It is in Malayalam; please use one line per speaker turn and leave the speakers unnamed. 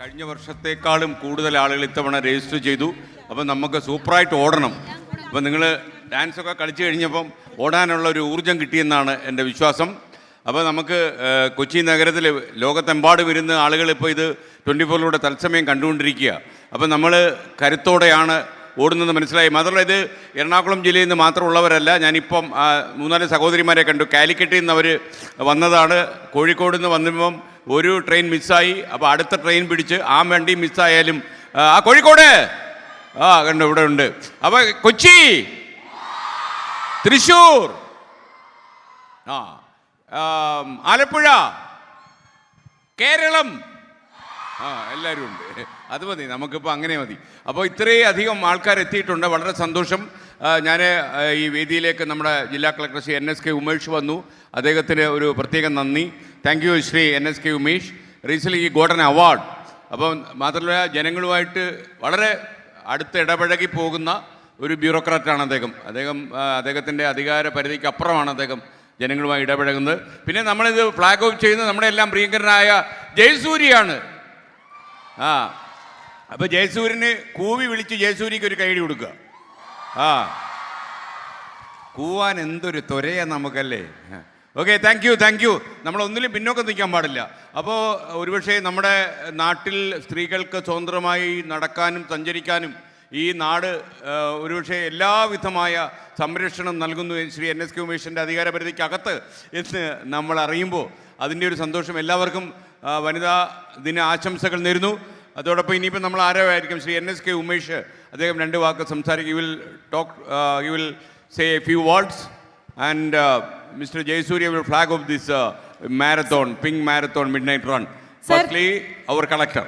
കഴിഞ്ഞ വർഷത്തേക്കാളും കൂടുതൽ ആളുകൾ ഇത്തവണ രജിസ്റ്റർ ചെയ്തു. അപ്പം നമുക്ക് സൂപ്പറായിട്ട് ഓടണം. അപ്പം നിങ്ങൾ ഡാൻസൊക്കെ കളിച്ചു കഴിഞ്ഞപ്പം ഓടാനുള്ള ഒരു ഊർജ്ജം കിട്ടിയെന്നാണ് എൻ്റെ വിശ്വാസം. അപ്പോൾ നമുക്ക് കൊച്ചി നഗരത്തിൽ ലോകത്തെമ്പാടും ഇരുന്ന് ആളുകൾ ഇപ്പോൾ ഇത് 24-ലൂടെ തത്സമയം കണ്ടുകൊണ്ടിരിക്കുക. അപ്പം നമ്മൾ കരുത്തോടെയാണ് ഓടുന്നത് മനസ്സിലായി. മാത്രമല്ല ഇത് എറണാകുളം ജില്ലയിൽ നിന്ന് മാത്രമുള്ളവരല്ല. ഞാനിപ്പം 3-4 സഹോദരിമാരെ കണ്ടു. കാലിക്കറ്റിൽ നിന്ന് അവർ വന്നതാണ്. കോഴിക്കോട് നിന്ന് വന്നപ്പം ഒരു ട്രെയിൻ മിസ്സായി. അപ്പോൾ അടുത്ത ട്രെയിൻ പിടിച്ച് ആ വണ്ടി മിസ്സായാലും കോഴിക്കോട് കണ്ടു ഇവിടെ ഉണ്ട്. അപ്പോൾ കൊച്ചി, തൃശ്ശൂർ, ആലപ്പുഴ, കേരളം എല്ലാവരും ഉണ്ട്. അത് മതി, നമുക്കിപ്പോൾ അങ്ങനെ മതി. അപ്പോൾ ഇത്രയും അധികം ആൾക്കാർ എത്തിയിട്ടുണ്ട്. വളരെ സന്തോഷം. ഞാൻ ഈ വേദിയിലേക്ക് നമ്മുടെ ജില്ലാ കളക്ടർ ശ്രീ NSK ഉമേഷ് വന്നു. അദ്ദേഹത്തിന് ഒരു പ്രത്യേക നന്ദി. Thank you Shri NSK Umesh. Recently ഈ ഗോട്ട് ആൻ അവാർഡ്. അപ്പം മാത്രമല്ല ജനങ്ങളുമായിട്ട് വളരെ അടുത്ത് ഇടപഴകി പോകുന്ന ഒരു ബ്യൂറോക്രാറ്റാണ് അദ്ദേഹത്തിൻ്റെ അധികാര പരിധിക്ക് അപ്പുറമാണ് അദ്ദേഹം ജനങ്ങളുമായി ഇടപഴകുന്നത്. പിന്നെ നമ്മളിത് ഫ്ലാഗ് ഓഫ് ചെയ്യുന്നത് നമ്മുടെ എല്ലാം പ്രിയങ്കരനായ ജയസൂര്യയാണ്. അപ്പോൾ ജയസൂര്യന് കൂവി വിളിച്ച് ജയസൂര്യക്ക് ഒരു കൈയടി കൊടുക്കുക. കൂവാൻ എന്തൊരു ത്വരയാ നമുക്കല്ലേ. Okay, thank you. നമ്മളൊന്നിലും പിന്നോക്കം നിൽക്കാൻ പാടില്ല. അപ്പോൾ ഒരുപക്ഷെ നമ്മുടെ നാട്ടിൽ സ്ത്രീകൾക്ക് സ്വതന്ത്രമായി നടക്കാനും സഞ്ചരിക്കാനും ഈ നാട് ഒരുപക്ഷെ എല്ലാവിധമായ സംരക്ഷണം നൽകുന്നു ശ്രീ NSK ഉമേഷിൻ്റെ അധികാരപരിധിക്കകത്ത് എന്ന് നമ്മൾ അറിയുമ്പോൾ അതിൻ്റെ ഒരു സന്തോഷം. എല്ലാവർക്കും വനിതാ ദിന ആശംസകൾ നേരുന്നു. അതോടൊപ്പം ഇനിയിപ്പോൾ നമ്മൾ ആരായിരിക്കും ശ്രീ NSK ഉമേഷ് അദ്ദേഹം 2 വാക്ക് സംസാരിക്കും. You will say A few words and Mr. Jayasuriya will flag off this marathon, pink marathon midnight run. Firstly, our collector.